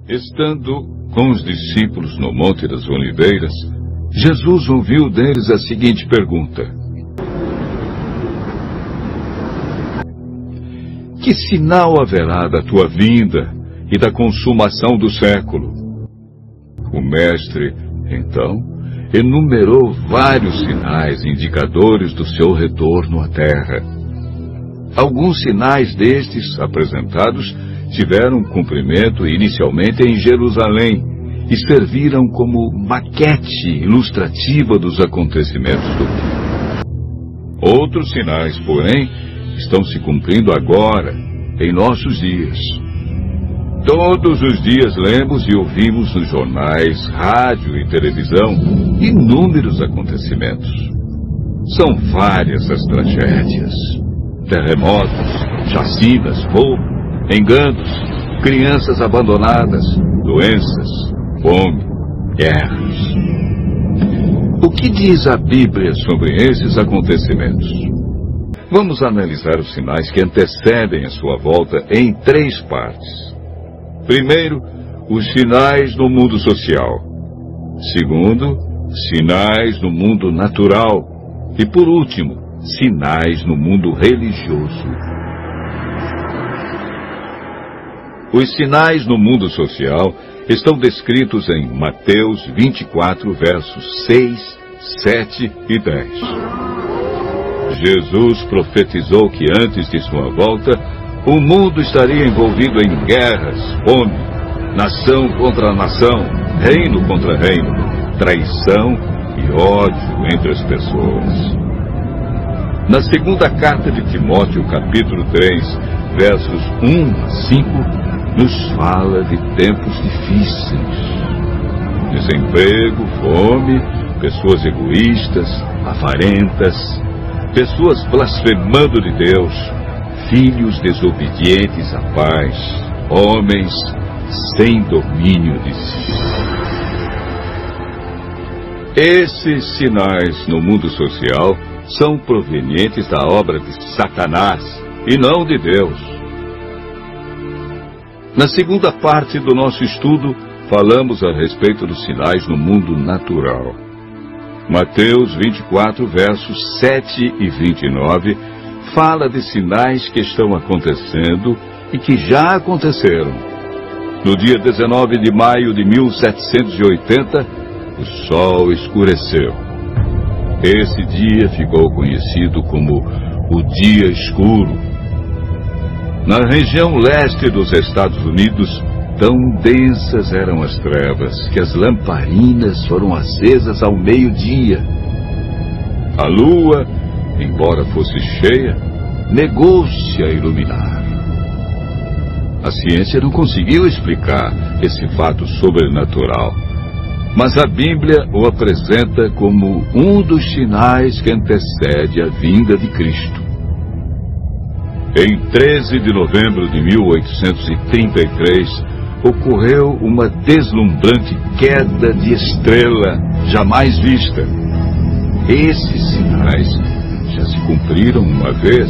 Estando com os discípulos no Monte das Oliveiras, Jesus ouviu deles a seguinte pergunta: Que sinal haverá da tua vinda e da consumação do século? O mestre, então, enumerou vários sinais indicadores do seu retorno à terra. Alguns sinais destes apresentados tiveram cumprimento inicialmente em Jerusalém e serviram como maquete ilustrativa dos acontecimentos do fim. Outros sinais, porém, estão se cumprindo agora, em nossos dias. Todos os dias lemos e ouvimos nos jornais, rádio e televisão inúmeros acontecimentos. São várias as tragédias: terremotos, chacinas, roubo, enganos, crianças abandonadas, doenças, fome, guerras. O que diz a Bíblia sobre esses acontecimentos? Vamos analisar os sinais que antecedem a sua volta em 3 partes. Primeiro, os sinais no mundo social. Segundo, sinais no mundo natural. E por último, sinais no mundo religioso. Os sinais no mundo social estão descritos em Mateus 24, versos 6, 7 e 10. Jesus profetizou que antes de sua volta, o mundo estaria envolvido em guerras, fome, nação contra nação, reino contra reino, traição e ódio entre as pessoas. Na segunda carta de Timóteo, capítulo 3, versos 1 a 5, nos fala de tempos difíceis. Desemprego, fome, pessoas egoístas, avarentas, pessoas blasfemando de Deus, filhos desobedientes à paz, homens sem domínio de si. Esses sinais no mundo social são provenientes da obra de Satanás e não de Deus. Na segunda parte do nosso estudo, falamos a respeito dos sinais no mundo natural. Mateus 24, versos 7 e 29, fala de sinais que estão acontecendo e que já aconteceram. No dia 19 de maio de 1780, o sol escureceu. Esse dia ficou conhecido como o Dia Escuro. Na região leste dos Estados Unidos, tão densas eram as trevas que as lamparinas foram acesas ao meio-dia. A lua, embora fosse cheia, negou-se a iluminar. A ciência não conseguiu explicar esse fato sobrenatural, mas a Bíblia o apresenta como um dos sinais que antecede a vinda de Cristo. Em 13 de novembro de 1833, ocorreu uma deslumbrante queda de estrela jamais vista. Esses sinais já se cumpriram uma vez,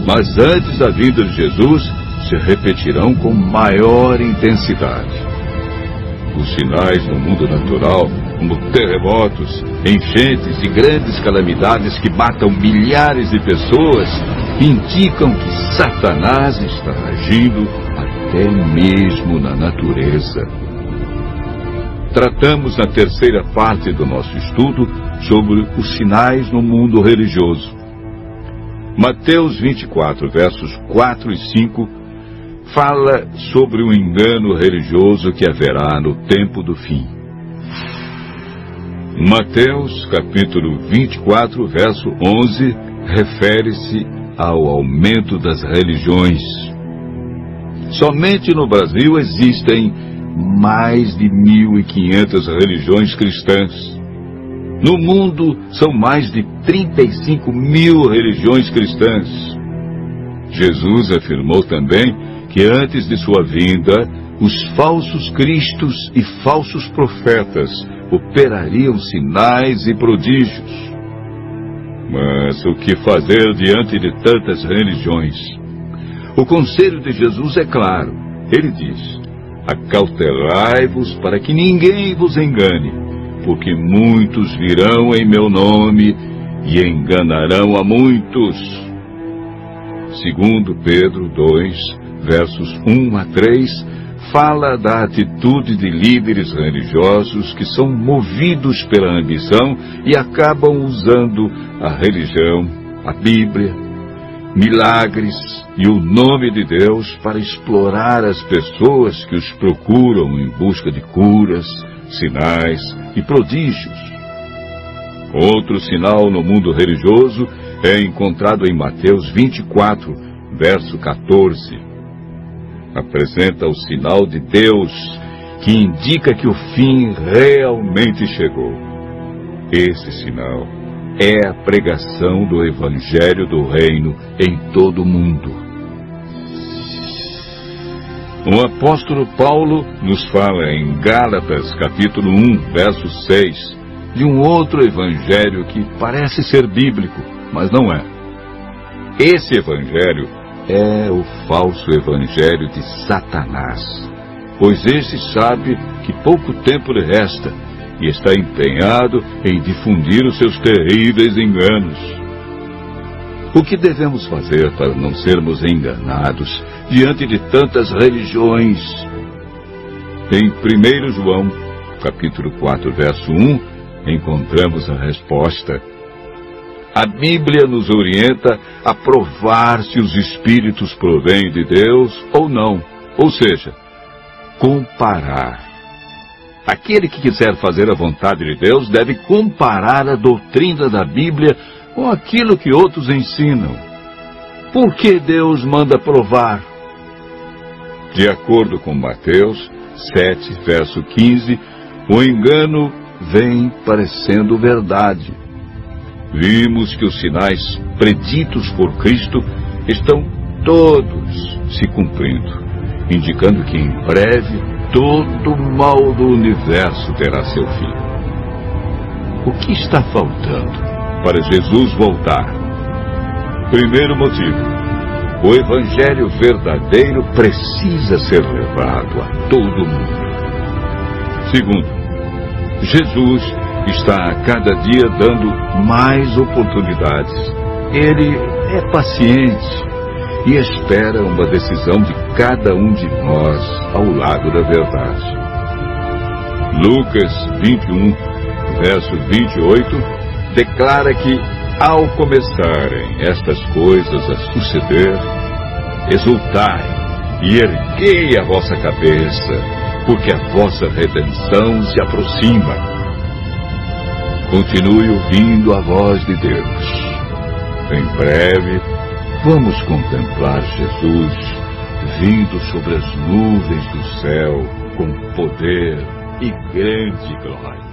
mas antes da vinda de Jesus se repetirão com maior intensidade. Os sinais no mundo natural, como terremotos, enchentes e grandes calamidades que matam milhares de pessoas, indicam que Satanás está agindo até mesmo na natureza. Tratamos na terceira parte do nosso estudo sobre os sinais no mundo religioso. Mateus 24, versos 4 e 5, fala sobre o engano religioso que haverá no tempo do fim. Mateus, capítulo 24, verso 11, refere-se ao aumento das religiões. Somente no Brasil existem mais de 1.500 religiões cristãs. No mundo, são mais de 35 mil religiões cristãs. Jesus afirmou também que antes de sua vinda, os falsos cristos e falsos profetas operariam sinais e prodígios. Mas o que fazer diante de tantas religiões? O conselho de Jesus é claro. Ele diz: Acautelai-vos para que ninguém vos engane, porque muitos virão em meu nome e enganarão a muitos. Segundo Pedro 2, versos 1 a 3, fala da atitude de líderes religiosos que são movidos pela ambição e acabam usando a religião, a Bíblia, milagres e o nome de Deus para explorar as pessoas que os procuram em busca de curas, sinais e prodígios. Outro sinal no mundo religioso é encontrado em Mateus 24, verso 14. Apresenta o sinal de Deus que indica que o fim realmente chegou. Esse sinal é a pregação do Evangelho do Reino em todo o mundo. O apóstolo Paulo nos fala em Gálatas, capítulo 1, verso 6, de um outro evangelho que parece ser bíblico, mas não é. Esse evangelho é o falso evangelho de Satanás, pois esse sabe que pouco tempo lhe resta e está empenhado em difundir os seus terríveis enganos. O que devemos fazer para não sermos enganados diante de tantas religiões? Em 1 João, capítulo 4, verso 1, encontramos a resposta. A Bíblia nos orienta a provar se os espíritos provêm de Deus ou não, ou seja, comparar. Aquele que quiser fazer a vontade de Deus deve comparar a doutrina da Bíblia com aquilo que outros ensinam. Por que Deus manda provar? De acordo com Mateus 7, verso 15, o engano vem parecendo verdade. Vimos que os sinais preditos por Cristo estão todos se cumprindo, indicando que em breve todo o mal do universo terá seu fim. O que está faltando para Jesus voltar? Primeiro motivo: o Evangelho verdadeiro precisa ser levado a todo mundo. Segundo, Jesus está a cada dia dando mais oportunidades. Ele é paciente e espera uma decisão de cada um de nós ao lado da verdade. Lucas 21, verso 28, declara que, ao começarem estas coisas a suceder, exultai e erguei a vossa cabeça, porque a vossa redenção se aproxima. Continue ouvindo a voz de Deus. Em breve, vamos contemplar Jesus vindo sobre as nuvens do céu com poder e grande glória.